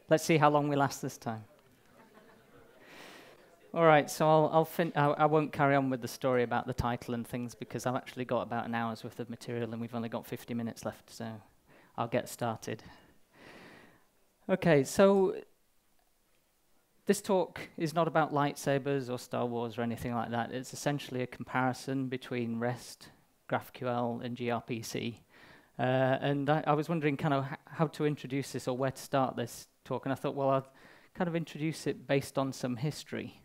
Let's see how long we last this time. All right, so I won't carry on with the story about the title and things because I've actually got about an hour's worth of material and we've only got 50 minutes left, so I'll get started. Okay, so this talk is not about lightsabers or Star Wars or anything like that. It's essentially a comparison between REST, GraphQL, and gRPC. And I was wondering kind of how to introduce this or where to start this talk, and I thought, well, I'll kind of introduce it based on some history.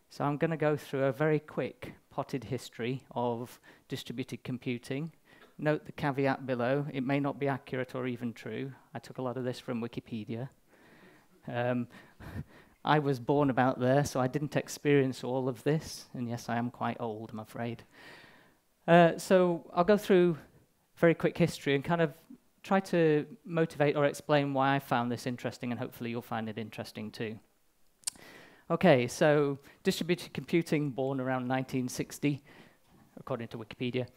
So I'm going to go through a very quick potted history of distributed computing. Note the caveat below, it may not be accurate or even true. I took a lot of this from Wikipedia. I was born about there, so I didn't experience all of this, and yes, I am quite old, I'm afraid. So I'll go through very quick history and kind of try to motivate or explain why I found this interesting, and hopefully you'll find it interesting too. Okay, so distributed computing, born around 1960, according to Wikipedia.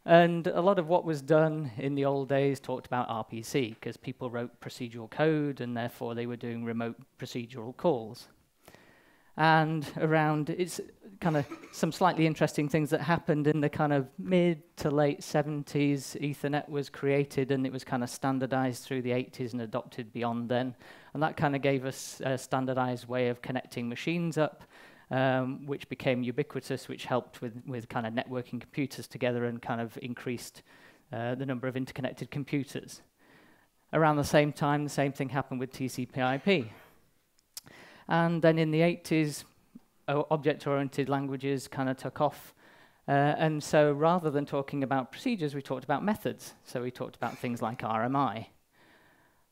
And a lot of what was done in the old days talked about RPC, because people wrote procedural code, and therefore they were doing remote procedural calls. And around, it's kind of some slightly interesting things that happened in the kind of mid to late 70s. Ethernet was created, and it was kind of standardized through the 80s and adopted beyond then. And that kind of gave us a standardized way of connecting machines up, which became ubiquitous, which helped with kind of networking computers together and kind of increased the number of interconnected computers. Around the same time, the same thing happened with TCP/IP. And then in the 80s, object-oriented languages kind of took off. And so rather than talking about procedures, we talked about methods. So we talked about things like RMI.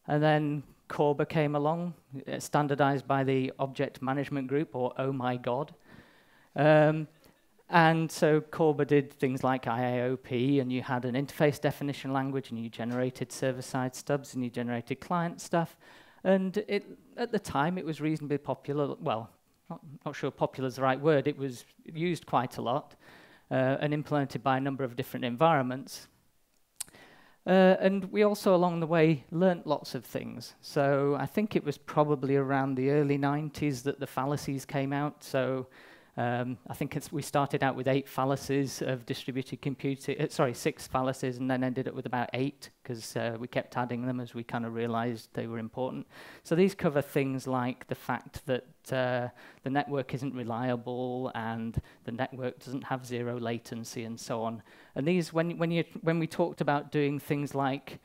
And then Corba came along, standardized by the Object Management Group, or oh my god. And so Corba did things like IAOP, and you had an interface definition language, and you generated server-side stubs, and you generated client stuff. And at the time, it was reasonably popular. Well, not sure popular is the right word. It was used quite a lot and implemented by a number of different environments. And we also, along the way, learnt lots of things. So I think it was probably around the early 90s that the fallacies came out. So I think we started out with 8 fallacies of distributed computing, 6 fallacies, and then ended up with about 8, because we kept adding them as we kind of realized they were important. So these cover things like the fact that the network isn't reliable, and the network doesn't have 0 latency, and so on. And these, when we talked about doing things like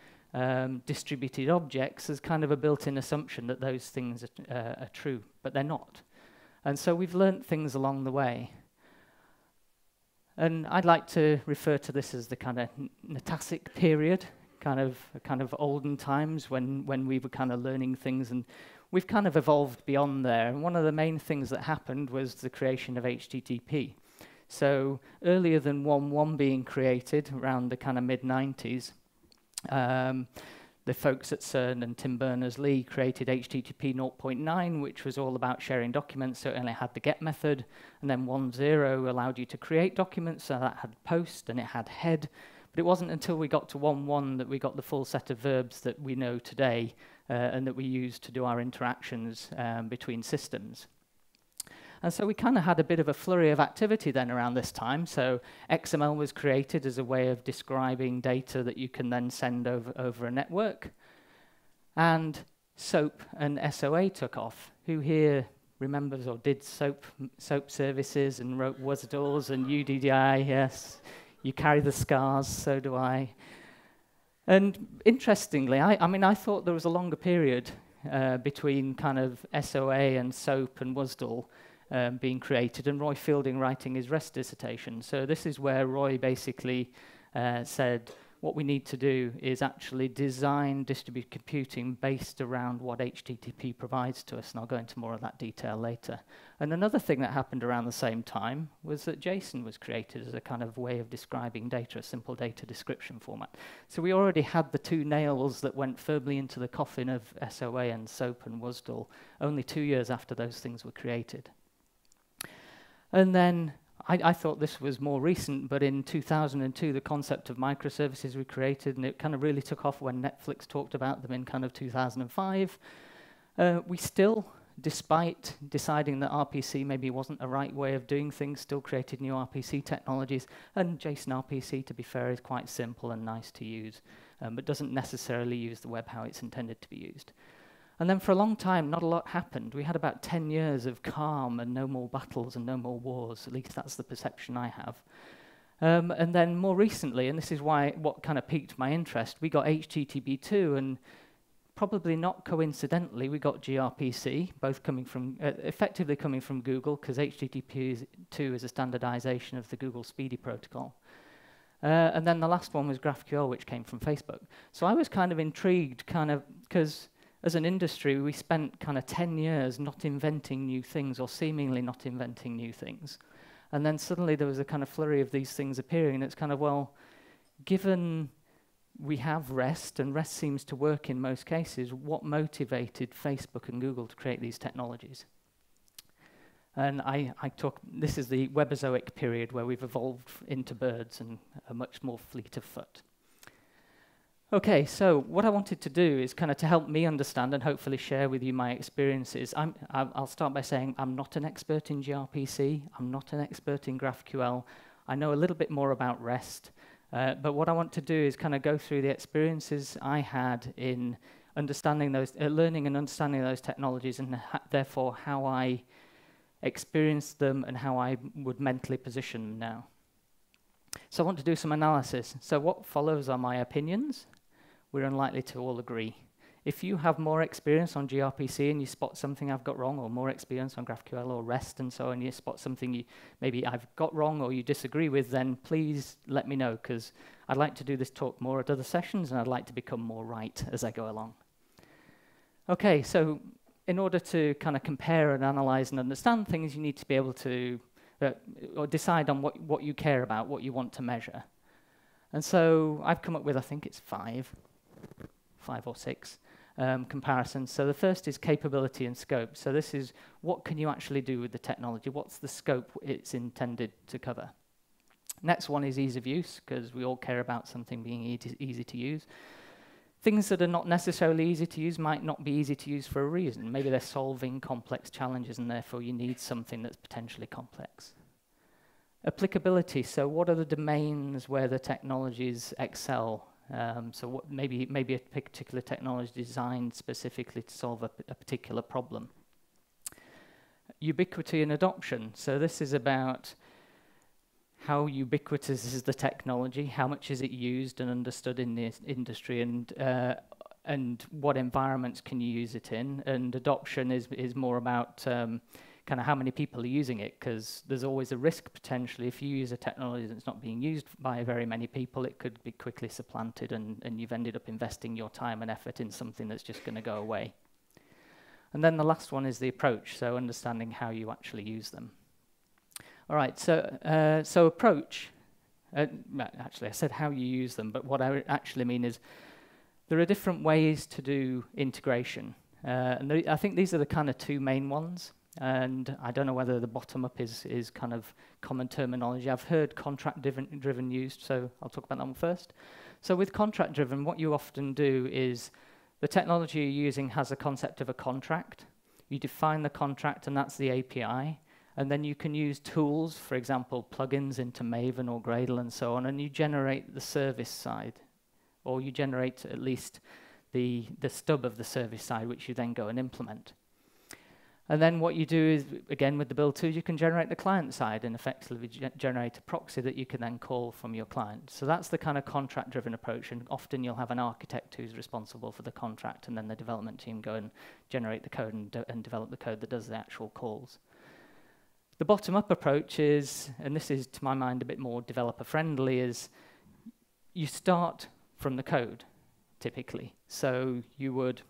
distributed objects, there's kind of a built-in assumption that those things are true, but they're not. And so we've learnt things along the way. And I'd like to refer to this as the kind of Natasic period, kind of olden times when we were kind of learning things, and we've kind of evolved beyond there. And one of the main things that happened was the creation of HTTP. So earlier than 1.1 being created, around the kind of mid-90s, the folks at CERN and Tim Berners-Lee created HTTP 0.9, which was all about sharing documents, so it only had the GET method, and then 1.0 allowed you to create documents, so that had POST and it had head. But it wasn't until we got to 1.1 that we got the full set of verbs that we know today and that we use to do our interactions between systems. And so we kind of had a bit of a flurry of activity then around this time. So XML was created as a way of describing data that you can then send over a network. And SOAP and SOA took off. Who here remembers or did SOAP services and wrote WSDLs and UDDI? Yes, you carry the scars, so do I. And interestingly, I mean, I thought there was a longer period between kind of SOA and SOAP and WSDL being created, and Roy Fielding writing his REST dissertation. So this is where Roy basically said, what we need to do is actually design distributed computing based around what HTTP provides to us, and I'll go into more of that detail later. And another thing that happened around the same time was that JSON was created as a kind of way of describing data, a simple data description format. So we already had the 2 nails that went firmly into the coffin of SOA and SOAP and WSDL only 2 years after those things were created. And then I thought this was more recent, but in 2002, the concept of microservices was created, and it kind of really took off when Netflix talked about them in kind of 2005. We still, despite deciding that RPC maybe wasn't a right way of doing things, still created new RPC technologies. And JSON RPC, to be fair, is quite simple and nice to use, but doesn't necessarily use the web how it's intended to be used. And then for a long time, not a lot happened. We had about 10 years of calm and no more battles and no more wars. At least that's the perception I have. And then more recently, and this is what kind of piqued my interest, we got HTTP2, and probably not coincidentally, we got gRPC, both coming from, effectively coming from Google, because HTTP2 is a standardization of the Google Speedy protocol. And then the last one was GraphQL, which came from Facebook. So I was kind of intrigued, because as an industry, we spent kind of 10 years not inventing new things, or seemingly not inventing new things. And then suddenly there was a kind of flurry of these things appearing, and it's kind of, well, given we have REST, and REST seems to work in most cases, what motivated Facebook and Google to create these technologies? And this is the Webozoic period where we've evolved into birds and are much more fleet of foot. Okay, so what I wanted to do is kind of to help me understand and hopefully share with you my experiences. I'll start by saying I'm not an expert in gRPC. I'm not an expert in GraphQL. I know a little bit more about REST. But what I want to do is kind of go through the experiences I had in understanding those, learning and understanding those technologies, and therefore how I experienced them and how I would mentally position them now. So I want to do some analysis. So what follows are my opinions. We're unlikely to all agree. If you have more experience on gRPC and you spot something I've got wrong, or more experience on GraphQL or REST and so on, you spot something maybe I've got wrong or you disagree with, then please let me know, because I'd like to do this talk more at other sessions, and I'd like to become more right as I go along. Okay, so in order to kind of compare and analyze and understand things, you need to be able to or decide on what you care about, what you want to measure. And so I've come up with, I think it's five or six comparisons. So the first is capability and scope. So this is what can you actually do with the technology? What's the scope it's intended to cover? Next one is ease of use, because we all care about something being easy to use. Things that are not necessarily easy to use might not be easy to use for a reason. Maybe they're solving complex challenges, and therefore you need something that's potentially complex. Applicability, so what are the domains where the technologies excel? So maybe a particular technology designed specifically to solve a particular problem. Ubiquity and adoption, so this is about how ubiquitous is the technology, how much is it used and understood in the industry, and what environments can you use it in. And adoption is more about kind of how many people are using it, because there's always a risk potentially if you use a technology that's not being used by very many people, it could be quickly supplanted, and you've ended up investing your time and effort in something that's just going to go away. And then the last one is the approach, so understanding how you actually use them. All right, so approach, actually I said how you use them, but what I actually mean is there are different ways to do integration. And I think these are the kind of two main ones. And I don't know whether the bottom-up is kind of common terminology. I've heard contract-driven used, so I'll talk about that one first. So with contract-driven, what you often do is the technology you're using has a concept of a contract. You define the contract, and that's the API. And then you can use tools, for example, plugins into Maven or Gradle and so on, and you generate the service side, or you generate at least the stub of the service side, which you then go and implement. And then what you do is, again, with the build tools, you can generate the client side and effectively generate a proxy that you can then call from your client. So that's the kind of contract-driven approach, and often you'll have an architect who's responsible for the contract, and then the development team go and generate the code and develop the code that does the actual calls. The bottom-up approach is, and this is to my mind a bit more developer-friendly, is you start from the code, typically. So you would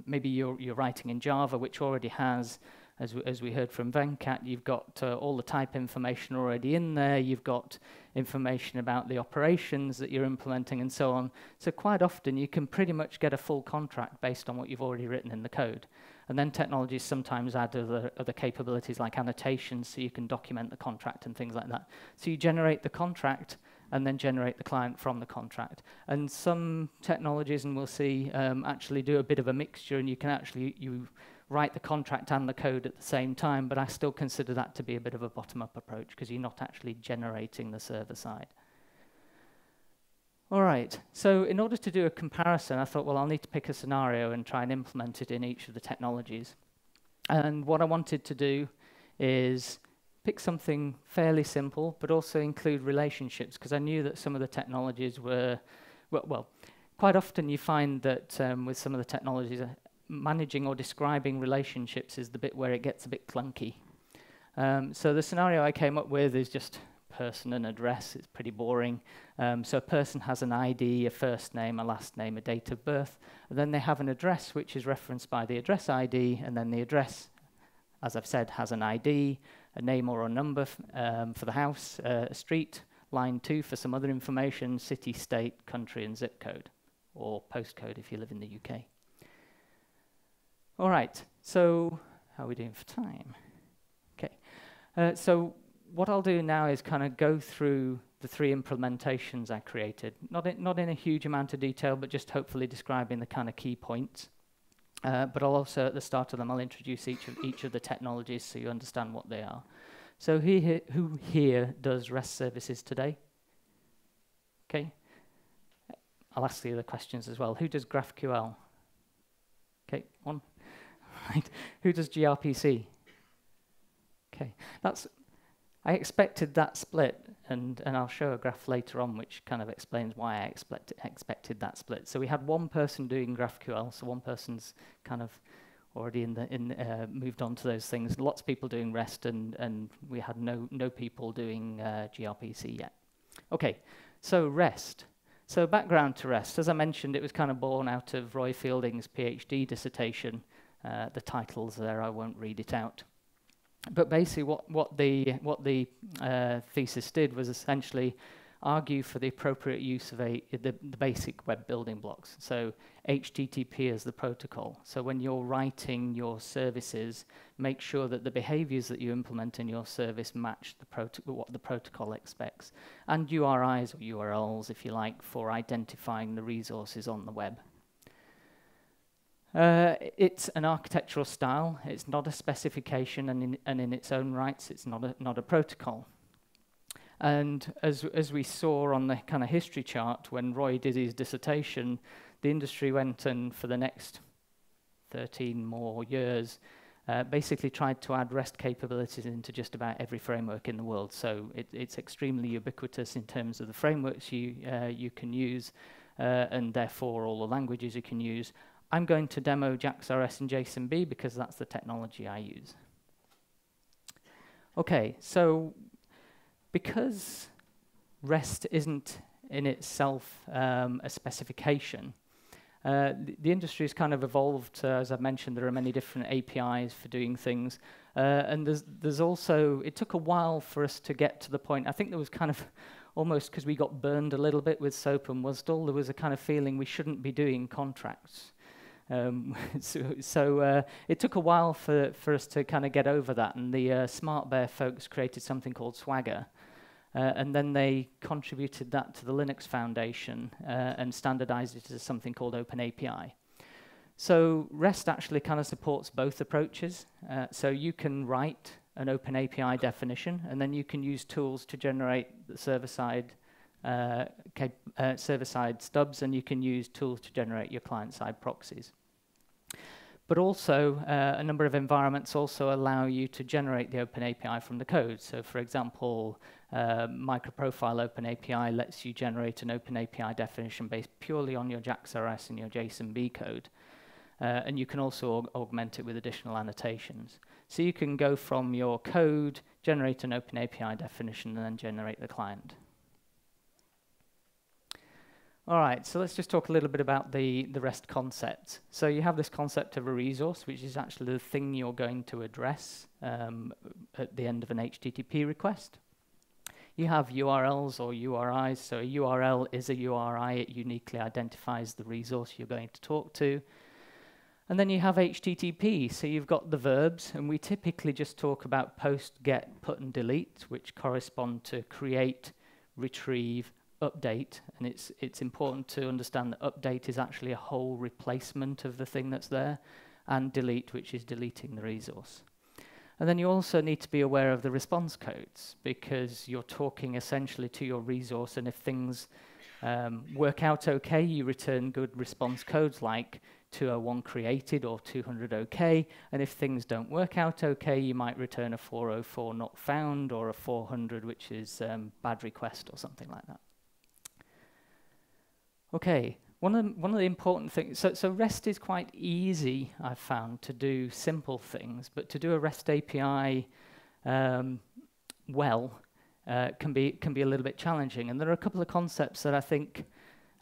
maybe you're writing in Java, which already has, as we heard from Venkat, you've got all the type information already in there. You've got information about the operations that you're implementing and so on. So quite often you can pretty much get a full contract based on what you've already written in the code. And then technologies sometimes add other capabilities like annotations, so you can document the contract and things like that. So you generate the contract, and then generate the client from the contract. And some technologies, and we'll see, actually do a bit of a mixture, and you can actually write the contract and the code at the same time, but I still consider that to be a bit of a bottom-up approach because you're not actually generating the server side. All right, so in order to do a comparison, I thought, well, I'll need to pick a scenario and try and implement it in each of the technologies. And what I wanted to do is pick something fairly simple, but also include relationships, because I knew that some of the technologies were, well, quite often you find that with some of the technologies, managing or describing relationships is the bit where it gets a bit clunky. So the scenario I came up with is just person and address. It's pretty boring. So a person has an ID, a first name, a last name, a date of birth, and then they have an address which is referenced by the address ID, and then the address, as I've said, has an ID, a name or a number for the house, a street, line 2 for some other information, city, state, country, and zip code, or postcode if you live in the UK. All right, so how are we doing for time? Okay, so what I'll do now is kind of go through the 3 implementations I created. Not in a huge amount of detail, but just hopefully describing the kind of key points. But I'll also, at the start of them, I'll introduce each of the technologies so you understand what they are. So who here does REST services today? Okay. I'll ask the other questions as well. Who does GraphQL? Okay, one. Right. Who does gRPC? Okay, I expected that split, and I'll show a graph later on which kind of explains why I expected that split. So we had one person doing GraphQL, so one person's kind of already moved on to those things. Lots of people doing REST, and we had no people doing gRPC yet. Okay, so REST. So background to REST. As I mentioned, it was kind of born out of Roy Fielding's PhD dissertation. The title's there, I won't read it out. But basically what the thesis did was essentially argue for the appropriate use of the basic web building blocks. So HTTP as the protocol. So when you're writing your services, make sure that the behaviors that you implement in your service match what the protocol expects. And URIs or URLs, if you like, for identifying the resources on the web. It's an architectural style. It's not a specification, and in its own rights, it's not a protocol. And as we saw on the kind of history chart, when Roy did his dissertation, the industry went and for the next 13 more years, basically tried to add REST capabilities into just about every framework in the world. So it's extremely ubiquitous in terms of the frameworks you can use, and therefore all the languages you can use. I'm going to demo JAX-RS and JSON-B because that's the technology I use. Okay, so because REST isn't in itself a specification, the industry has kind of evolved. As I've mentioned, there are many different APIs for doing things. And there's also, it took a while for us to get to the point. I think there was kind of almost because we got burned a little bit with SOAP and WSDL, there was a kind of feeling we shouldn't be doing contracts. So it took a while for us to kind of get over that, and the SmartBear folks created something called Swagger, and then they contributed that to the Linux Foundation and standardized it as something called OpenAPI. So REST actually kind of supports both approaches. So you can write an OpenAPI definition, and then you can use tools to generate the server-side server-side stubs, and you can use tools to generate your client-side proxies. But also, a number of environments also allow you to generate the OpenAPI from the code. So, for example, MicroProfile OpenAPI lets you generate an OpenAPI definition based purely on your JAX-RS and your JSON-B code. And you can also augment it with additional annotations. So you can go from your code, generate an OpenAPI definition, and then generate the client. All right, so let's just talk a little bit about the REST concept. So you have this concept of a resource, which is actually the thing you're going to address at the end of an HTTP request. You have URLs or URIs. So a URL is a URI. It uniquely identifies the resource you're going to talk to. And then you have HTTP. So you've got the verbs, and we typically just talk about post, get, put, and delete, which correspond to create, retrieve, update, and it's important to understand that update is actually a whole replacement of the thing that's there, and delete, which is deleting the resource. And then you also need to be aware of the response codes, because you're talking essentially to your resource, and if things work out okay, you return good response codes like 201 created or 200 okay, and if things don't work out okay, you might return a 404 not found or a 400, which is bad request or something like that. Okay, one of the important things, so REST is quite easy, I've found, to do simple things, but to do a REST API well can be a little bit challenging. And there are a couple of concepts that I think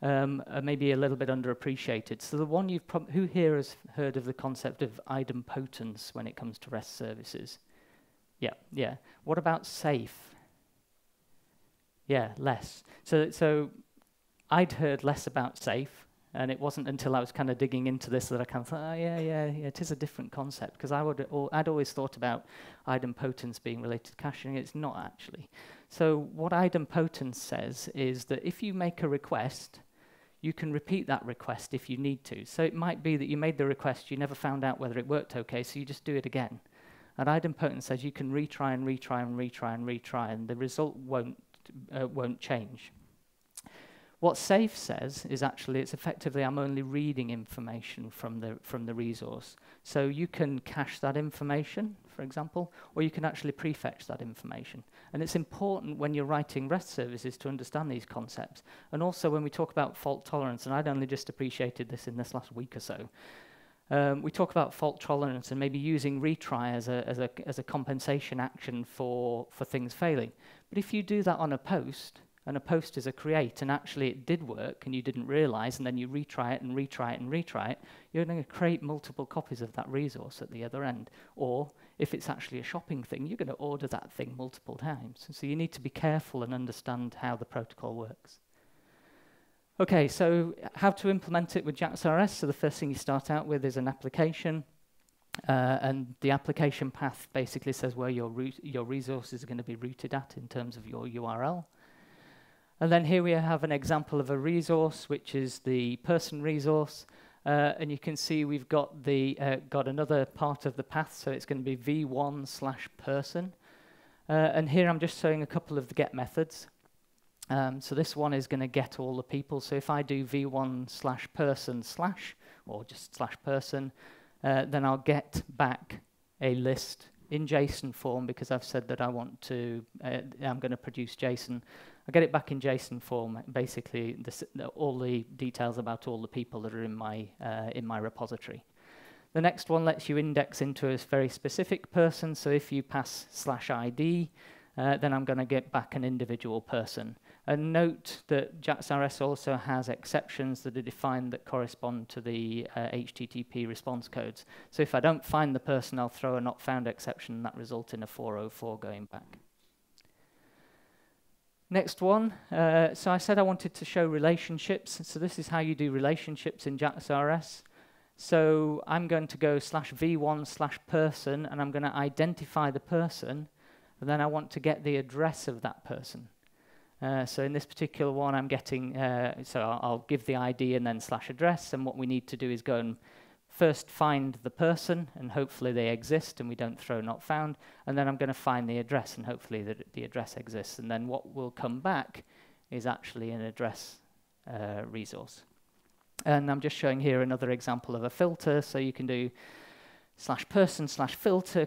are maybe a little bit underappreciated. So the one who here has heard of the concept of idempotence when it comes to REST services? Yeah. What about safe? Yeah, less. So I'd heard less about safe, and it wasn't until I was kind of digging into this that I kind of thought, oh, yeah, it is a different concept, because I'd always thought about idempotence being related to caching. It's not actually. So what idempotence says is that if you make a request, you can repeat that request if you need to. So it might be that you made the request, you never found out whether it worked okay, so you just do it again. And idempotence says you can retry and retry and retry and retry, and the result won't change. What safe says is actually it's effectively I'm only reading information from the resource. So you can cache that information, for example, or you can actually prefetch that information. And it's important when you're writing REST services to understand these concepts. And also when we talk about fault tolerance, and I'd only just appreciated this in this last week or so, we talk about fault tolerance and maybe using retry as a compensation action for things failing. But if you do that on a post, and a post is a create, and actually it did work, and you didn't realize, and then you retry it and retry it and retry it, you're going to create multiple copies of that resource at the other end. Or if it's actually a shopping thing, you're going to order that thing multiple times. So you need to be careful and understand how the protocol works. Okay, so how to implement it with JAX-RS? So the first thing you start out with is an application. And the application path basically says where your resources are going to be routed at in terms of your URL. And then here we have an example of a resource, which is the person resource. And you can see we've got another part of the path, so it's going to be v1/person. And here I'm just showing a couple of the get methods. So this one is going to get all the people. So if I do v1/person/ or just /person, then I'll get back a list in JSON form, because I've said that I want to, I'm going to produce JSON. I get it back in JSON form, basically all the details about all the people that are in my repository. The next one lets you index into a very specific person, so if you pass /ID, then I'm going to get back an individual person. And note that JAX-RS also has exceptions that are defined that correspond to the HTTP response codes. So if I don't find the person, I'll throw a not found exception, and that results in a 404 going back. Next one, so I said I wanted to show relationships. So this is how you do relationships in JAX-RS. So I'm going to go /v1/person, and I'm going to identify the person, and then I want to get the address of that person. So in this particular one, I'm getting, so I'll give the ID and then /address, and what we need to do is go and first find the person, and hopefully they exist, and we don't throw not found, and then I'm going to find the address, and hopefully the address exists, and then what will come back is actually an address resource. And I'm just showing here another example of a filter, so you can do /person/filter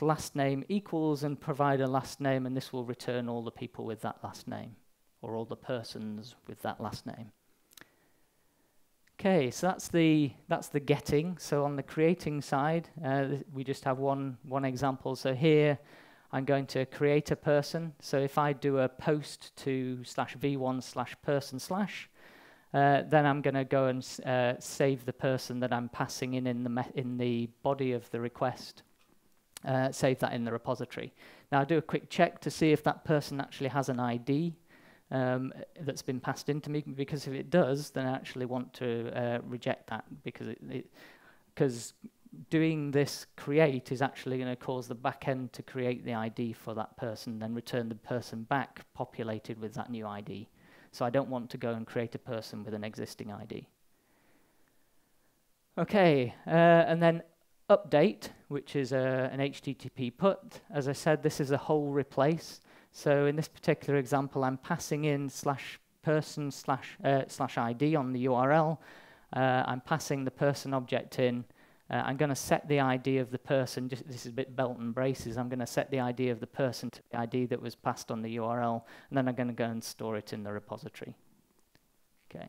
(last name equals) and provide a last name, and this will return all the people with that last name, or all the persons with that last name. Okay, so that's the getting. So on the creating side, we just have one example. So here I'm going to create a person. So if I do a post to /v1/person/, then I'm going to go and save the person that I'm passing in the body of the request. Save that in the repository. Now I'll do a quick check to see if that person actually has an ID that's been passed into me, because if it does, then I actually want to reject that, because doing this create is actually going to cause the backend to create the ID for that person, then return the person back populated with that new ID. So I don't want to go and create a person with an existing ID. Okay, and then update, which is an HTTP put. As I said, this is a whole replace. So in this particular example, I'm passing in /person / ID on the URL. I'm passing the person object in. I'm going to set the ID of the person. This is a bit belt and braces. I'm going to set the ID of the person to the ID that was passed on the URL, and then I'm going to go and store it in the repository. Okay.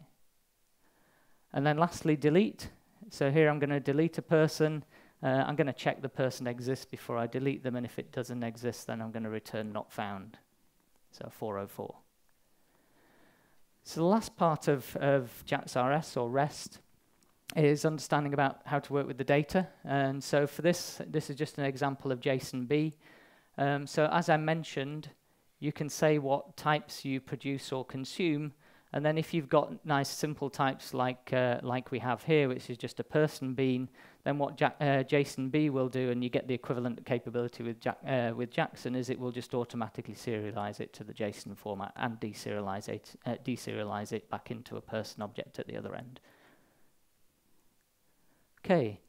And then lastly, delete. So here I'm going to delete a person. I'm going to check the person exists before I delete them, and if it doesn't exist, then I'm going to return not found. So 404. So the last part of JAX-RS or REST is understanding about how to work with the data. And so for this is just an example of JSON-B. So as I mentioned, you can say what types you produce or consume, and then if you've got nice simple types like we have here, which is just a person bean, then what JSON-B will do, and you get the equivalent capability with Jackson, is it will just automatically serialize it to the JSON format and deserialize it back into a person object at the other end. Okay.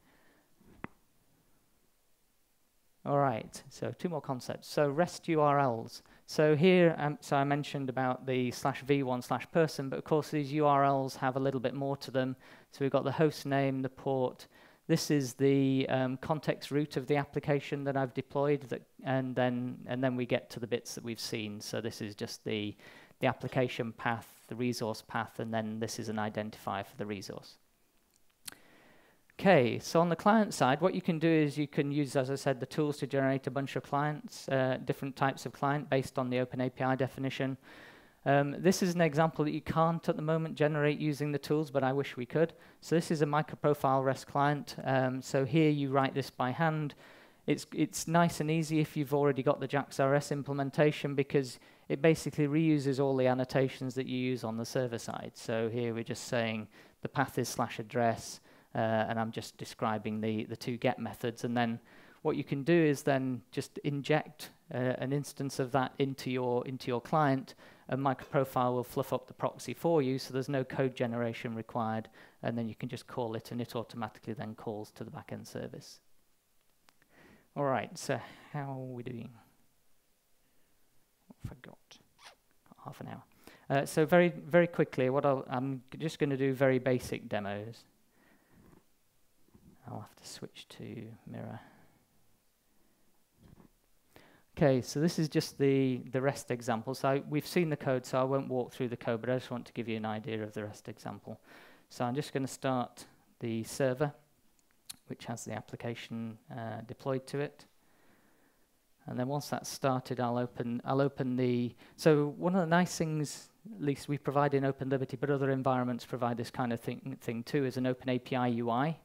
All right, so two more concepts. So REST URLs. So here, so I mentioned about the /v1/person, but of course these URLs have a little bit more to them. So we've got the host name, the port. This is the context root of the application that I've deployed, and then we get to the bits that we've seen. So this is just the application path, the resource path, and then this is an identifier for the resource. Okay, so on the client side, what you can do is you can use, as I said, the tools to generate a bunch of clients, different types of client based on the OpenAPI definition. This is an example that you can't at the moment generate using the tools, but I wish we could. So this is a microprofile REST client. So here you write this by hand. It's nice and easy if you've already got the JAX-RS implementation, because it basically reuses all the annotations that you use on the server side. So here we're just saying the path is /address, and I'm just describing the two get methods, and then what you can do is then just inject an instance of that into your client, and microprofile will fluff up the proxy for you, so there's no code generation required, and then you can just call it, and it automatically then calls to the backend service. All right, so how are we doing? I forgot. Half an hour. So very quickly, I'm just going to do very basic demos. I'll have to switch to Mirror. Okay, so this is just the REST example. So we've seen the code, so I won't walk through the code, but I just want to give you an idea of the REST example. So I'm just going to start the server, which has the application deployed to it. And then once that's started, I'll open the. So one of the nice things, at least we provide in OpenLiberty, but other environments provide this kind of thing too, is an OpenAPI UI.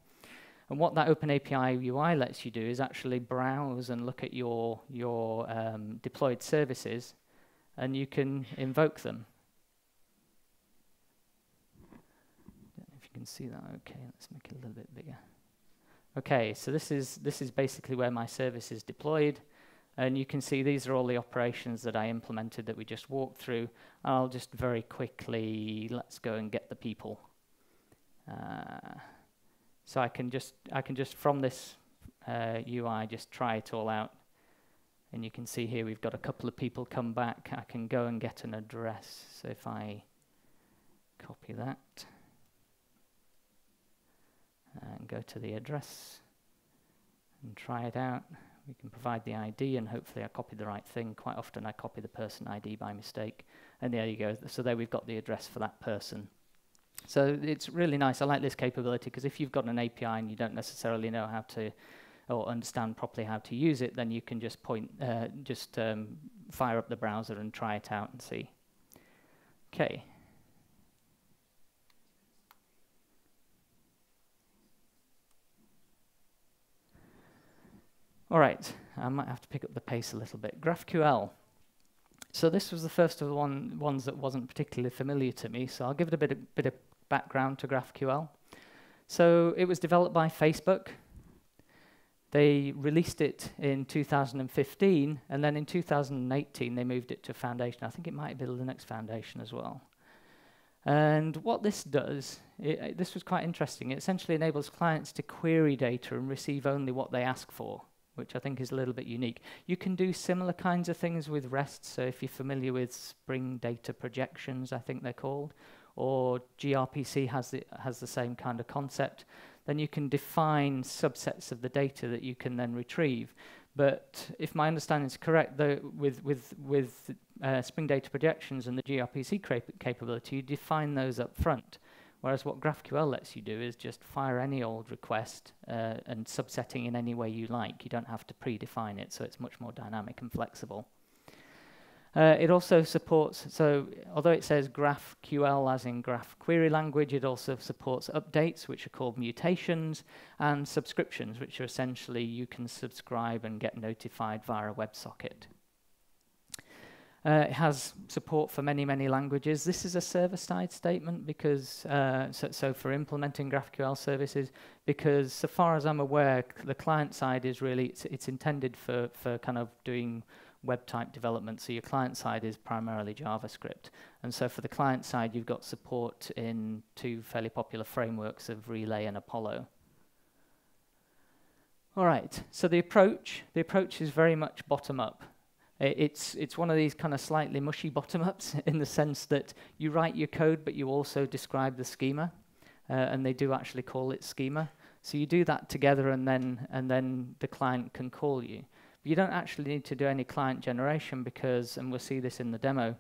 And what that OpenAPI UI lets you do is actually browse and look at your deployed services, and you can invoke them. I don't know if you can see that. Okay, let's make it a little bit bigger. Okay, so this is basically where my service is deployed, and you can see these are all the operations that I implemented that we just walked through. I'll just very quickly, let's go and get the people. So I can just from this UI just try it all out, and you can see here we've got a couple of people come back. I can go and get an address. So if I copy that and go to the address and try it out, we can provide the ID, and hopefully I copied the right thing. Quite often I copy the person ID by mistake, and there you go. So there we've got the address for that person. So it's really nice. I like this capability, because if you've got an API and you don't necessarily know how to or understand properly how to use it, then you can just fire up the browser and try it out and see. Okay. All right, I might have to pick up the pace a little bit. GraphQL. So this was the first of the ones that wasn't particularly familiar to me, so I'll give it a bit of background to GraphQL. So it was developed by Facebook. They released it in 2015, and then in 2018 they moved it to Foundation. I think it might be the Linux Foundation as well. And what this does, this was quite interesting. It essentially enables clients to query data and receive only what they ask for, which I think is a little bit unique. You can do similar kinds of things with REST. So if you're familiar with Spring Data Projections, I think they're called, or gRPC has the same kind of concept, then you can define subsets of the data that you can then retrieve. But if my understanding is correct, with Spring Data Projections and the gRPC capability, you define those up front. Whereas what GraphQL lets you do is just fire any old request and subsetting in any way you like. You don't have to predefine it, so it's much more dynamic and flexible. It also supports, so although it says GraphQL as in graph query language, it also supports updates, which are called mutations, and subscriptions, which are essentially you can subscribe and get notified via a WebSocket. It has support for many, many languages. This is a server-side statement because, so for implementing GraphQL services, because so far as I'm aware, the client side is really, it's intended for kind of doing web-type development, so your client side is primarily JavaScript. And so for the client side, you've got support in two fairly popular frameworks of Relay and Apollo. All right, so the approach is very much bottom-up. It's one of these kind of slightly mushy bottom-ups in the sense that you write your code, but you also describe the schema, and they do actually call it schema. So you do that together, and then the client can call you. But you don't actually need to do any client generation because, and we'll see this in the demo,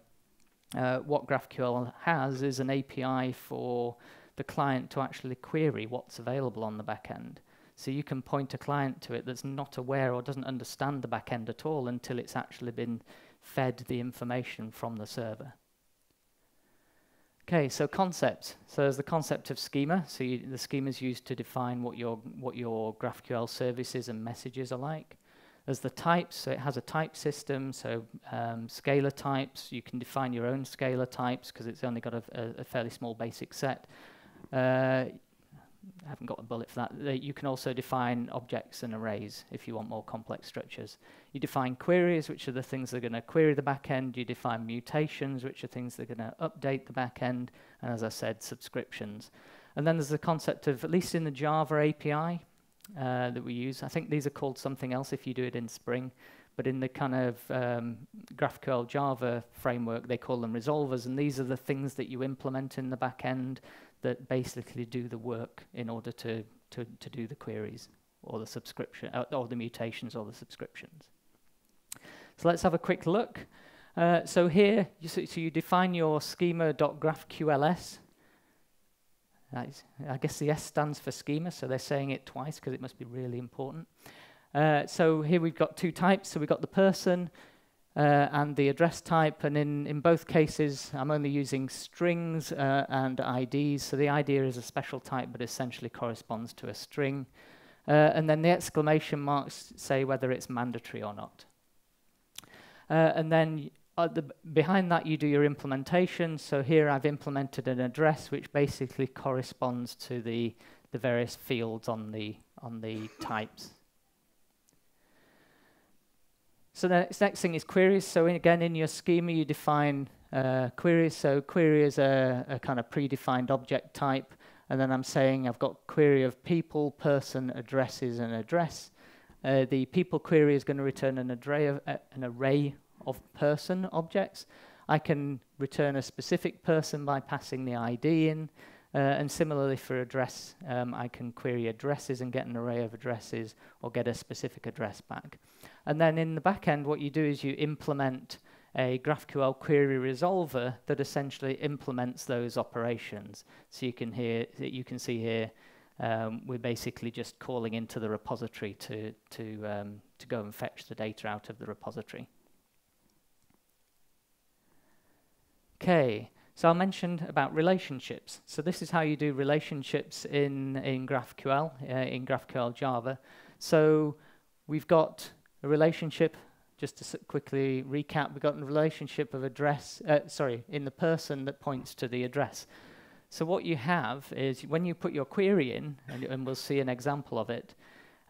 what GraphQL has is an API for the client to actually query what's available on the back end. So you can point a client to it that's not aware or doesn't understand the back end at all until it's actually been fed the information from the server. Okay, so concepts. So there's the concept of schema. So the schema is used to define what your GraphQL services and messages are like. There's the types. So it has a type system. So scalar types. You can define your own scalar types because it's only got a fairly small basic set. I haven't got a bullet for that. You can also define objects and arrays if you want more complex structures. You define queries, which are the things that are going to query the back end. You define mutations, which are things that are going to update the back end. And as I said, subscriptions. And then there's the concept of, at least in the Java API that we use, I think these are called something else if you do it in Spring. But in the kind of GraphQL Java framework, they call them resolvers. And these are the things that you implement in the back end that basically do the work in order to do the queries or the subscription or the mutations or the subscriptions. So let's have a quick look. So here, you define your schema.graphqls. I guess the S stands for schema, so they're saying it twice because it must be really important. So here we've got two types. So we've got the person and the address type, and in both cases I'm only using strings and IDs. So the ID is a special type but essentially corresponds to a string, and then the exclamation marks say whether it's mandatory or not. And then behind that you do your implementation. So here I've implemented an address which basically corresponds to the various fields on the types. So the next thing is queries. So again, in your schema, you define queries. So query is a kind of predefined object type. And then I'm saying I've got query of people, person, addresses, and address. The people query is going to return an array of person objects. I can return a specific person by passing the ID in. And similarly for address, I can query addresses and get an array of addresses or get a specific address back. And then in the back end, what you do is you implement a GraphQL query resolver that essentially implements those operations. So you can see here, we're basically just calling into the repository to go and fetch the data out of the repository. Okay. So I mentioned about relationships. So this is how you do relationships in GraphQL, in GraphQL Java. So we've got a relationship, just to quickly recap, we've got a relationship of address, in the person that points to the address. So what you have is when you put your query in, and we'll see an example of it,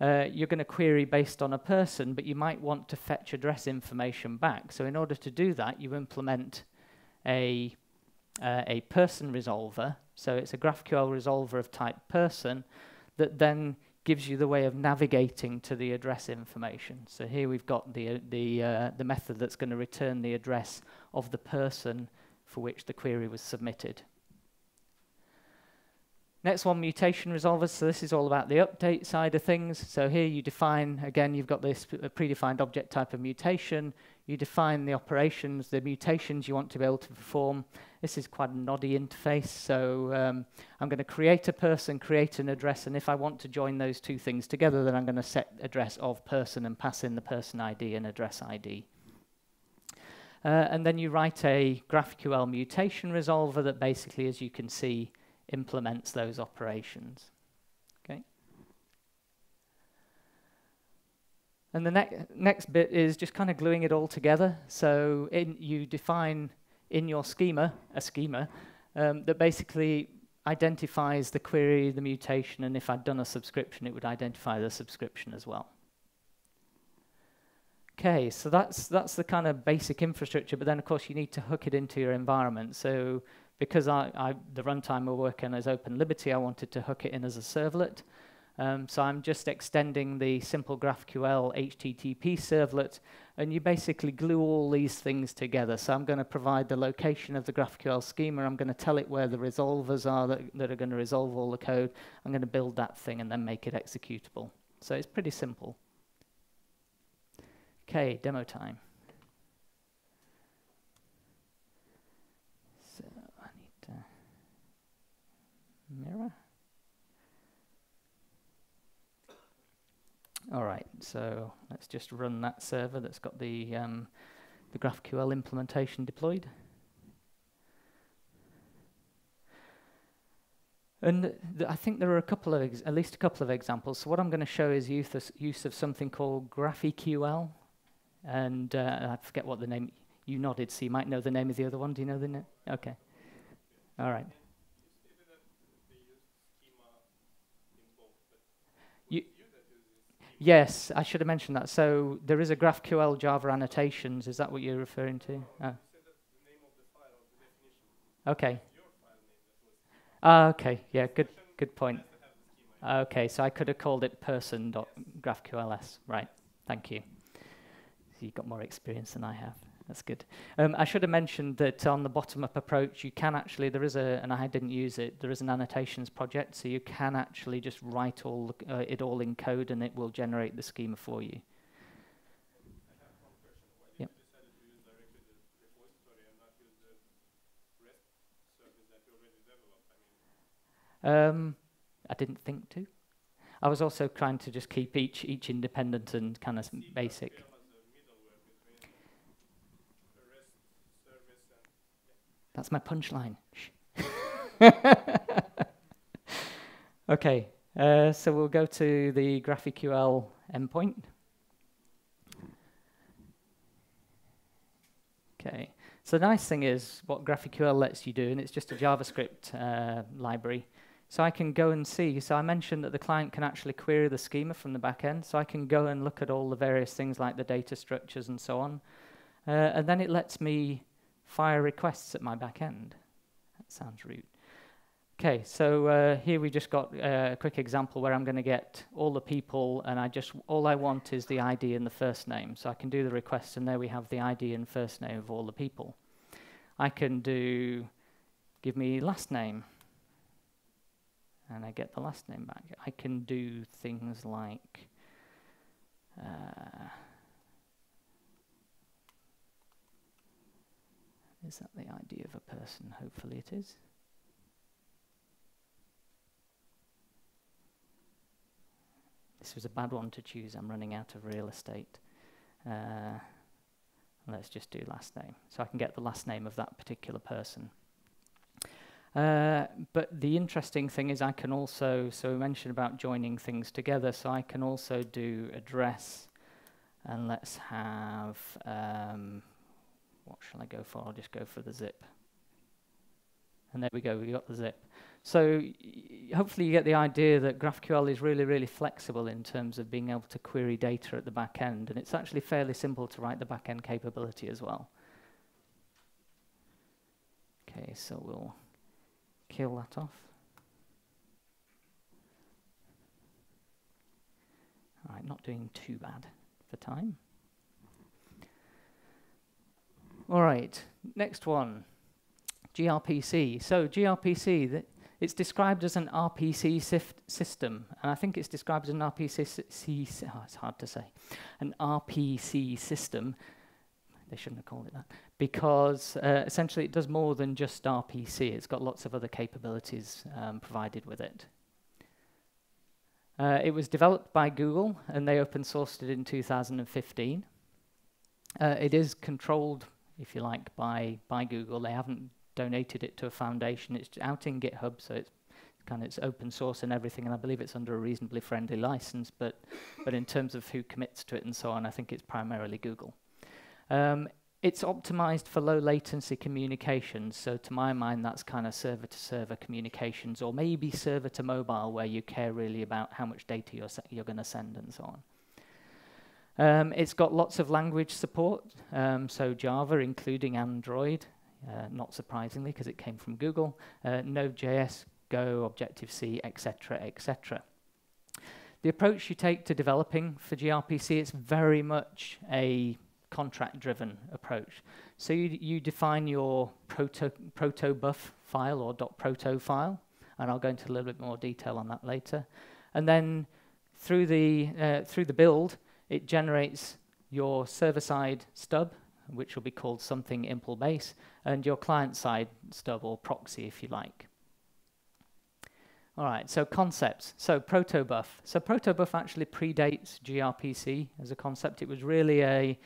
you're going to query based on a person, but you might want to fetch address information back. So in order to do that, you implement a a person resolver. So it's a GraphQL resolver of type person that then gives you the way of navigating to the address information. So here we've got the method that's going to return the address of the person for which the query was submitted. Next one, mutation resolvers. So this is all about the update side of things. So here you define, again, you've got this predefined object type of mutation. You define the operations, the mutations you want to be able to perform. This is quite a noddy interface. So I'm going to create a person, create an address, and if I want to join those two things together, then I'm going to set address of person and pass in the person ID and address ID. And then you write a GraphQL mutation resolver that basically, as you can see, implements those operations. Okay. And the next bit is just kind of gluing it all together. So you define in your schema a schema that basically identifies the query, the mutation, and if I'd done a subscription, it would identify the subscription as well. Okay, so that's the kind of basic infrastructure, but then of course you need to hook it into your environment. So because the runtime we're working as Open Liberty, I wanted to hook it in as a servlet. So I'm just extending the simple GraphQL HTTP servlet, and you basically glue all these things together. So I'm going to provide the location of the GraphQL schema. I'm going to tell it where the resolvers are that are going to resolve all the code. I'm going to build that thing and then make it executable. So it's pretty simple. Okay, demo time. So I need to mirror. All right, so let's just run that server that's got the GraphQL implementation deployed. And I think there are at least a couple of examples. So what I'm going to show is use of something called GraphQL. And I forget what the name, you nodded, so you might know the name of the other one. Do you know the name? Okay. All right. Yes, I should have mentioned that. So there is a GraphQL Java annotations. Is that what you're referring to? Oh. Okay. Okay, yeah, good point. Okay, so I could have called it person.graphqls. Right, thank you. So you've got more experience than I have. That's good. I should have mentioned that on the bottom-up approach, you can actually, and I didn't use it, there is an annotations project, so you can actually just write it all in code and it will generate the schema for you. I have one question. Why did you decide to use directly the repository and not use the REST service that you already developed? I didn't think to. I was also trying to just keep each independent and kind of basic. That's my punchline. Okay, so we'll go to the GraphQL endpoint. Okay, so the nice thing is what GraphQL lets you do, and it's just a JavaScript library. So I can go and see, so I mentioned that the client can actually query the schema from the back end, so I can go and look at all the various things like the data structures and so on. And then it lets me fire requests at my back end. That sounds rude. Okay, so here we just got a quick example where I'm going to get all the people, and all I want is the ID and the first name. So I can do the request, and there we have the ID and first name of all the people. I can do give me last name, and I get the last name back. I can do things like is that the ID of a person? Hopefully it is. This was a bad one to choose. I'm running out of real estate. Let's just do last name. So I can get the last name of that particular person. But the interesting thing is I can also, so we mentioned about joining things together, so I can also do address, and let's have, what shall I go for? I'll just go for the zip. And there we go, we got the zip. So hopefully you get the idea that GraphQL is really, really flexible in terms of being able to query data at the back end, and it's actually fairly simple to write the back end capability as well. Okay, so we'll kill that off. All right, not doing too bad for time. All right, next one, gRPC. So gRPC, it's described as an RPC system, and I think it's described as an RPC, it's hard to say, an RPC system. They shouldn't have called it that, because essentially it does more than just RPC. It's got lots of other capabilities provided with it. It was developed by Google, and they open sourced it in 2015. It is controlled, if you like, by Google. They haven't donated it to a foundation. It's out in GitHub, so it's open source and everything, and I believe it's under a reasonably friendly license, but in terms of who commits to it and so on, I think it's primarily Google. It's optimized for low latency communications, so to my mind that's kind of server-to-server communications, or maybe server-to-mobile, where you care really about how much data you're going to send and so on. It's got lots of language support, so Java, including Android, not surprisingly because it came from Google, Node.js, Go, Objective-C, etc., etc. The approach you take to developing for gRPC, it's very much a contract-driven approach. So you define your protobuf file or .proto file, and I'll go into a little bit more detail on that later. And then through the build, it generates your server-side stub, which will be called something impl base, and your client-side stub or proxy, if you like. All right, so concepts. So protobuf. So protobuf actually predates gRPC as a concept. It was really a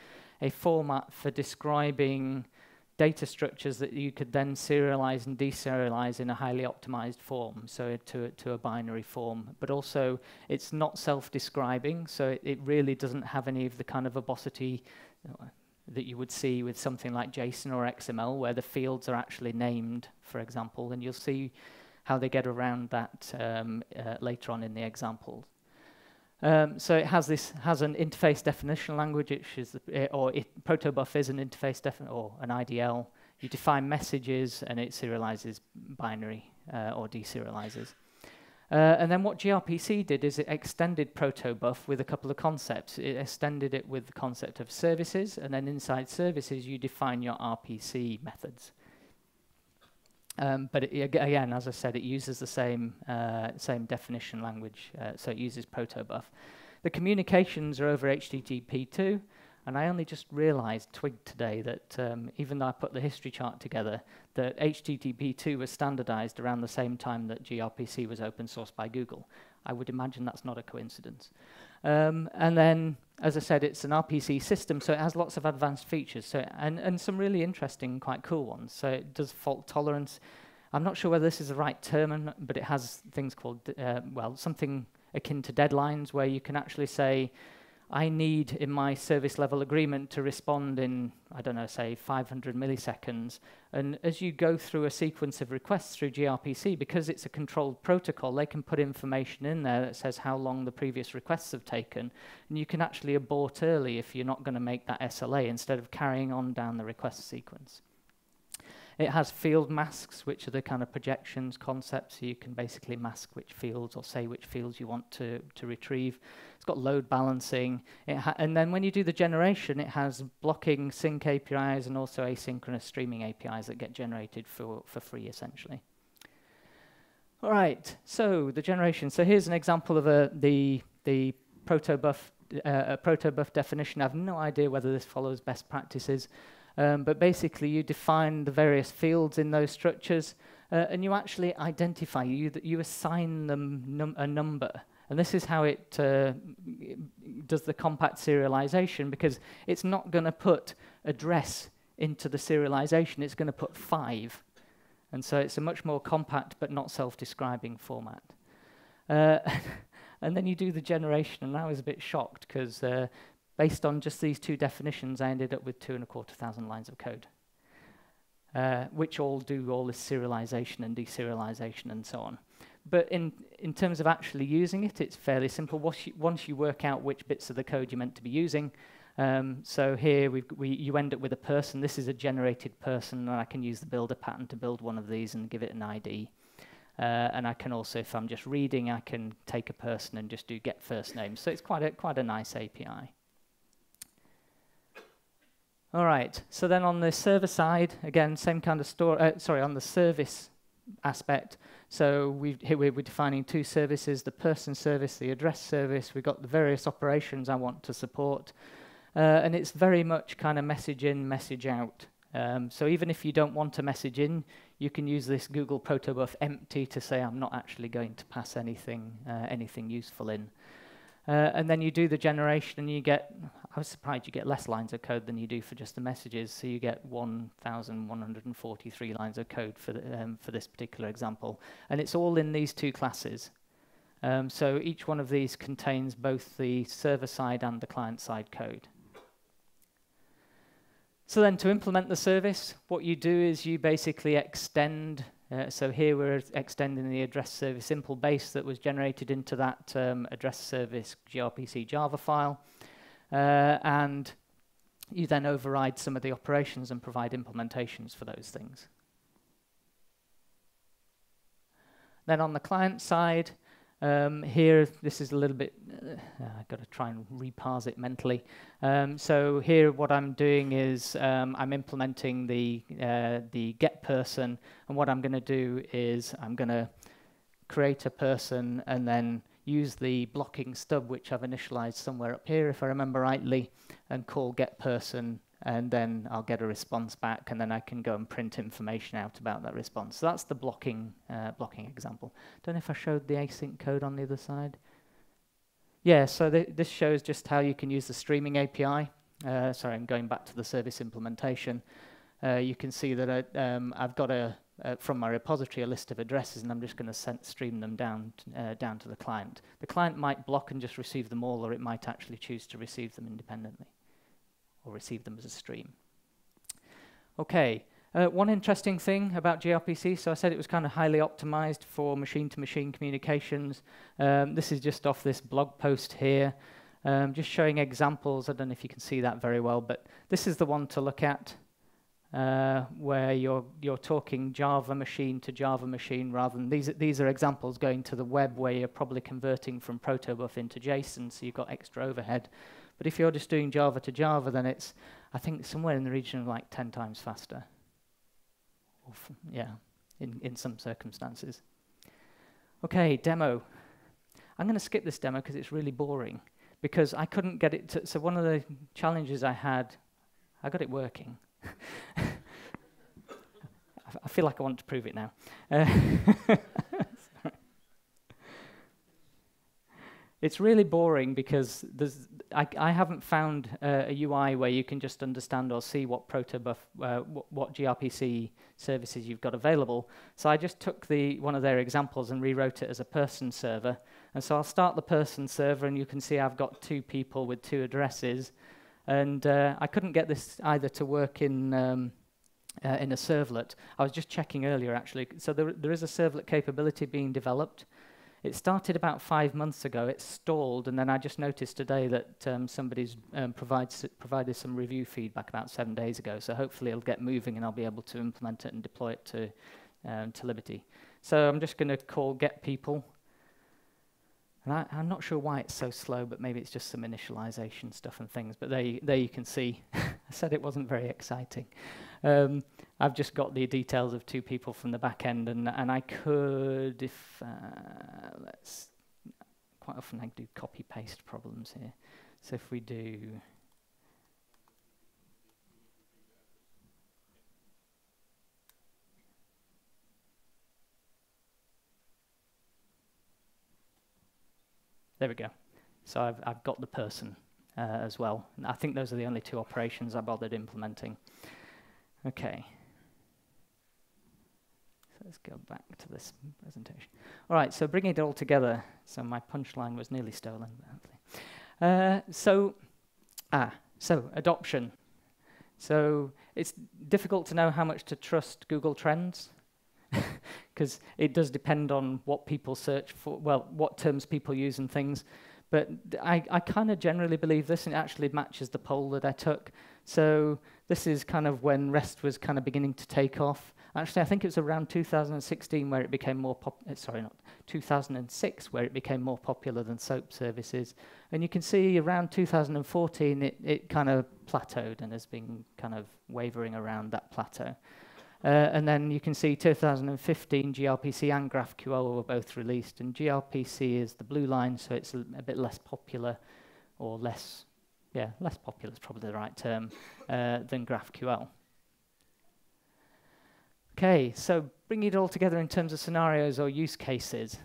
format for describing data structures that you could then serialize and deserialize in a highly optimized form, so to a binary form. But also, it's not self-describing, so it really doesn't have any of the kind of verbosity that you would see with something like JSON or XML, where the fields are actually named, for example, and you'll see how they get around that later on in the examples. So it has an interface definition language, which is protobuf is an interface or an IDL. You define messages, and it serializes binary or deserializes. And then what gRPC did is it extended protobuf with a couple of concepts. It extended it with the concept of services, and then inside services you define your RPC methods. But again, as I said, it uses the same definition language, so it uses protobuf. The communications are over HTTP2, and I only just twigged today that even though I put the history chart together, that HTTP2 was standardized around the same time that gRPC was open sourced by Google. I would imagine that's not a coincidence. And then, as I said, it's an RPC system, so it has lots of advanced features, so and some really interesting, quite cool ones. So it does fault tolerance. I'm not sure whether this is the right term, but it has things called, something akin to deadlines, where you can actually say, I need in my service level agreement to respond in, I don't know, say 500 milliseconds. And as you go through a sequence of requests through gRPC, because it's a controlled protocol, they can put information in there that says how long the previous requests have taken. And you can actually abort early if you're not going to make that SLA instead of carrying on down the request sequence. It has field masks, which are the kind of projections concepts, so you can basically mask which fields or say which fields you want to retrieve. It's got load balancing, and then when you do the generation, it has blocking sync APIs and also asynchronous streaming APIs that get generated for free, essentially. All right, so the generation. So here's an example of the protobuf definition. I have no idea whether this follows best practices. But basically, you define the various fields in those structures, and you actually identify, you assign them a number. And this is how it does the compact serialization, because it's not going to put address into the serialization, it's going to put 5. And so it's a much more compact but not self-describing format. And then you do the generation, and I was a bit shocked, because based on just these two definitions, I ended up with 2,250 lines of code, which all do all this serialization and deserialization and so on. But in terms of actually using it, it's fairly simple. Once you work out which bits of the code you're meant to be using, So here you end up with a person. This is a generated person, and I can use the builder pattern to build one of these and give it an ID. And I can also, if I'm just reading, I can take a person and just do get first name. So it's quite a nice API. All right. So then on the server side, again, same kind of story. On the service aspect. So here we're defining two services: the person service, the address service. We've got the various operations I want to support. And it's very much kind of message in, message out. So even if you don't want to message in, you can use this Google protobuf empty to say I'm not actually going to pass anything useful in. And then you do the generation, and you get, I was surprised you get less lines of code than you do for just the messages. So you get 1,143 lines of code for this particular example. And it's all in these two classes. So each one of these contains both the server side and the client side code. So then to implement the service, what you do is you basically extend. So here we're extending the address service simple base that was generated into that address service gRPC Java file. And you then override some of the operations and provide implementations for those things. Then on the client side, here, this is a little bit, I've got to try and reparse it mentally. So here what I'm doing is I'm implementing the get person, and what I'm going to do is I'm going to create a person and then use the blocking stub, which I've initialized somewhere up here, if I remember rightly, and call get person, and then I'll get a response back, and then I can go and print information out about that response. So that's the blocking example. Don't know if I showed the async code on the other side. Yeah, so this shows just how you can use the streaming API. Sorry, I'm going back to the service implementation. You can see that I've got from my repository a list of addresses, and I'm just going to stream them down to the client. The client might block and just receive them all, or it might actually choose to receive them independently, or receive them as a stream. Okay, one interesting thing about gRPC, so I said it was kind of highly optimized for machine-to-machine communications. This is just off this blog post here, just showing examples. I don't know if you can see that very well, but this is the one to look at, where you're talking Java machine to Java machine rather than these are examples going to the web where you're probably converting from protobuf into JSON, so you've got extra overhead. But if you're just doing Java to Java, then it's, I think, somewhere in the region of like 10 times faster. Yeah, in some circumstances. Okay, demo. I'm going to skip this demo because it's really boring, because I couldn't get it to, so one of the challenges I had, I got it working. I feel like I want to prove it now. It's really boring because I haven't found a UI where you can just understand or see what protobuf, what gRPC services you've got available. So I just took one of their examples and rewrote it as a person server. And so I'll start the person server, and you can see I've got 2 people with 2 addresses. And I couldn't get this either to work in a servlet. I was just checking earlier, actually. So there is a servlet capability being developed. It started about 5 months ago. It stalled, and then I just noticed today that somebody's provided some review feedback about 7 days ago. So hopefully it'll get moving, and I'll be able to implement it and deploy it to Liberty. So I'm just going to call get people. And I'm not sure why it's so slow, but maybe it's just some initialization stuff and things. But there you can see. I said it wasn't very exciting. I've just got the details of 2 people from the back end, and I could, if quite often I do copy-paste problems here. So if we do, there we go. So I've got the person as well. And I think those are the only 2 operations I bothered implementing. Okay. So let's go back to this presentation. All right, so bringing it all together. So my punchline was nearly stolen. So adoption. So it's difficult to know how much to trust Google Trends, because it does depend on what people search for, well, what terms people use and things. But I kind of generally believe this, and it actually matches the poll that I took. So this is kind of when REST was kind of beginning to take off. Actually, I think it was around 2016 where it became more sorry, not 2006, where it became more popular than SOAP services. And you can see around 2014, it kind of plateaued and has been kind of wavering around that plateau. And then you can see 2015, gRPC and GraphQL were both released. And gRPC is the blue line, so it's a bit less popular, or less popular is probably the right term, than GraphQL. Okay, so bring it all together in terms of scenarios or use cases.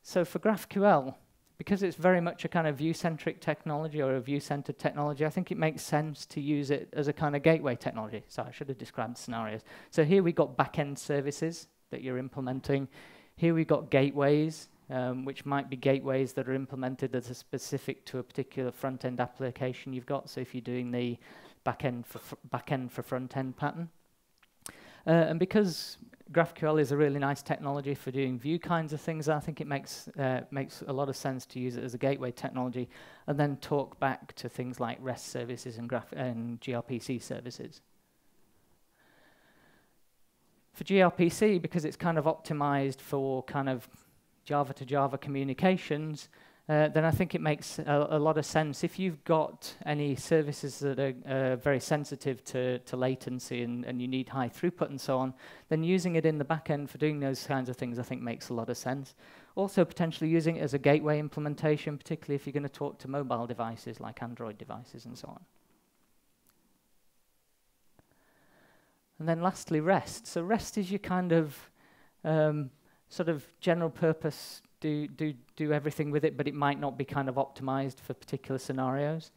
So for GraphQL, because it's very much a kind of view-centric technology or a view-centered technology, I think it makes sense to use it as a kind of gateway technology. So I should have described scenarios. So here we got back-end services that you're implementing. Here we got gateways, which might be gateways that are implemented as a specific to a particular front-end application you've got. So if you're doing the back-end for front-end pattern. And because GraphQL is a really nice technology for doing view kinds of things, I think it makes a lot of sense to use it as a gateway technology and then talk back to things like REST services and gRPC services. For gRPC, because it's kind of optimized for kind of Java to Java communications, then I think it makes a lot of sense. If you've got any services that are very sensitive to latency and you need high throughput and so on, then using it in the back end for doing those kinds of things I think makes a lot of sense. Also potentially using it as a gateway implementation, particularly if you're going to talk to mobile devices like Android devices and so on. And then lastly, REST. So REST is your kind of sort of general purpose do everything with it, but it might not be kind of optimized for particular scenarios.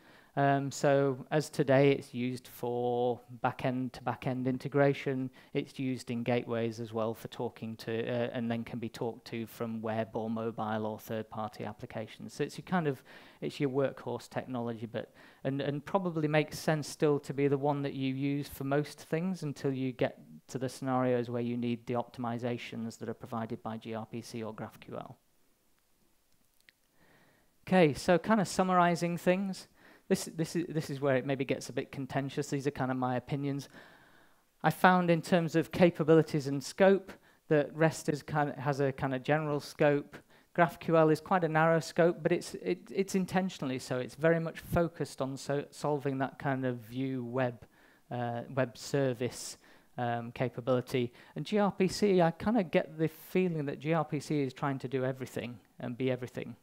So as today, it's used for back-end to back-end integration. It's used in gateways as well for talking to, and then can be talked to from web or mobile or third-party applications. So it's your kind of, it's your workhorse technology, but and probably makes sense still to be the one that you use for most things until you get to the scenarios where you need the optimizations that are provided by gRPC or GraphQL. Okay, so kind of summarizing things. This is where it maybe gets a bit contentious. These are kind of my opinions. I found in terms of capabilities and scope that REST has a kind of general scope. GraphQL is quite a narrow scope, but it's intentionally so. It's very much focused on solving that kind of view web service capability. And gRPC, I kind of get the feeling that gRPC is trying to do everything and be everything.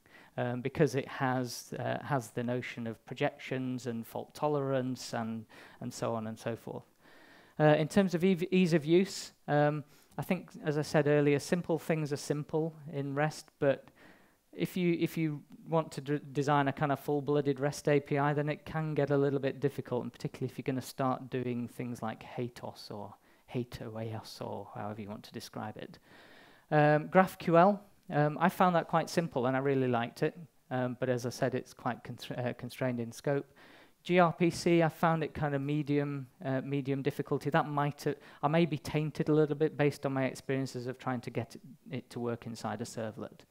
Because it has the notion of projections and fault tolerance and so on and so forth. In terms of ease of use, I think, as I said earlier, simple things are simple in REST, but if you want to design a kind of full-blooded REST API, then it can get a little bit difficult, and particularly if you're going to start doing things like HATOS or HATOAS or however you want to describe it. GraphQL. I found that quite simple and I really liked it, but as I said, it's quite constrained in scope. gRPC, I found it kind of medium difficulty. That I may be tainted a little bit based on my experiences of trying to get it to work inside a servlet.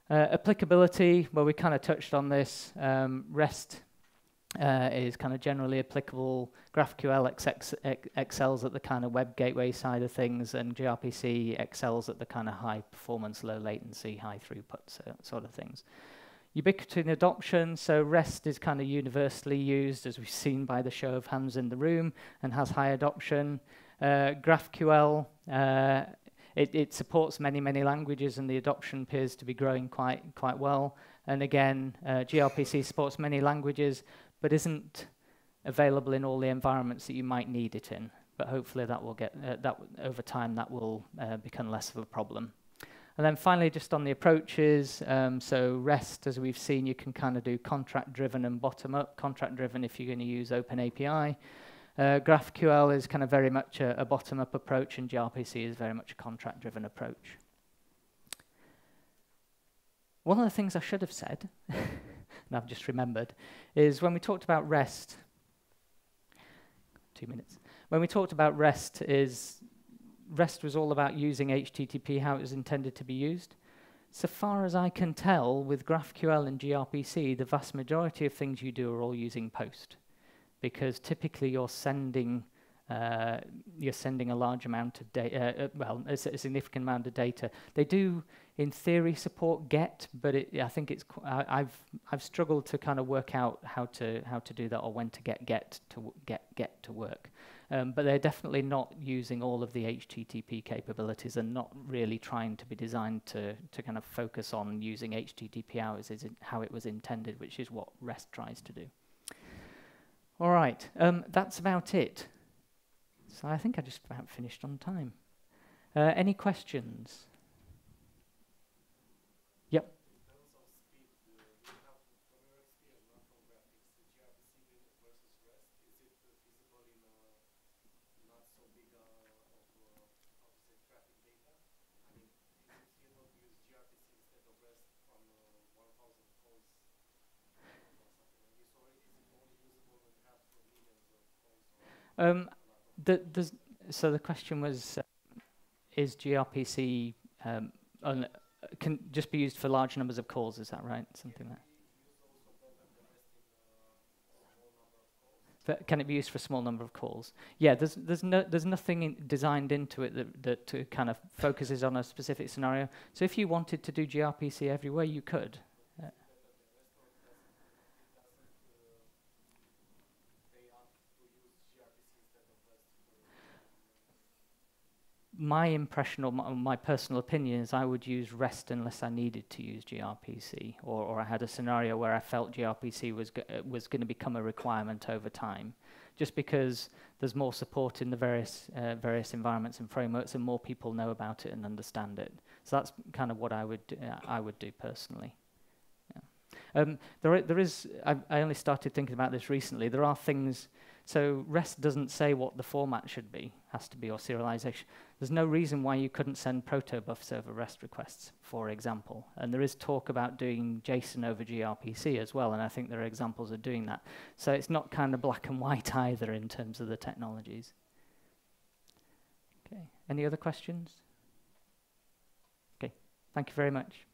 Applicability, well, we kind of touched on this. REST is kind of generally applicable. GraphQL excels at the kind of web gateway side of things, and gRPC excels at the kind of high performance, low latency, high throughput sort of things. Ubiquity and adoption, so REST is kind of universally used, as we've seen by the show of hands in the room, and has high adoption. GraphQL, it supports many languages, and the adoption appears to be growing quite well. And again, gRPC supports many languages, but isn't available in all the environments that you might need it in. But hopefully that will get over time that will become less of a problem. And then finally, just on the approaches, so REST, as we've seen, you can kind of do contract-driven and bottom-up. Contract-driven if you're going to use OpenAPI. GraphQL is kind of very much a bottom-up approach, and gRPC is very much a contract-driven approach. One of the things I should have said, and I've just remembered, is when we talked about REST, 2 minutes. When we talked about REST was all about using HTTP how it was intended to be used. So far as I can tell, with GraphQL and gRPC, the vast majority of things you do are all using post, because typically you're sending a large amount of data, a significant amount of data. They do, in theory, support GET, but I think it's I've struggled to kind of work out how to do that, or when to get GET to work. But they're definitely not using all of the HTTP capabilities, and not really trying to be designed to kind of focus on using HTTP hours as how it was intended, which is what REST tries to do. All right, that's about it. So I think I just about finished on time. Any questions? Yep. In terms of speed, do you have, from your experience, not from graphics, the gRPC versus REST, is it feasible in not so big how to say, traffic data? I mean, is it feasible to use gRPC instead of REST on 1,000 calls or something like this, or is it only usable when you have millions of calls? So the question was, is gRPC can just be used for large numbers of calls? Is that right? Something like that. Can it be used for a small number of calls? Yeah, there's nothing designed into it that kind of focuses on a specific scenario. So if you wanted to do gRPC everywhere, you could. My impression, or my personal opinion, is I would use REST unless I needed to use gRPC, or I had a scenario where I felt gRPC was going to become a requirement over time, just because there's more support in the various environments and frameworks, and more people know about it and understand it. So that's kind of what I would do personally. Yeah. There is. I only started thinking about this recently. There are things. So REST doesn't say what the format should be, has to be, or serialization. There's no reason why you couldn't send protobufs over REST requests, for example. And there is talk about doing JSON over gRPC as well, and I think there are examples of doing that. So it's not kind of black and white either in terms of the technologies. Okay, any other questions? Okay, thank you very much.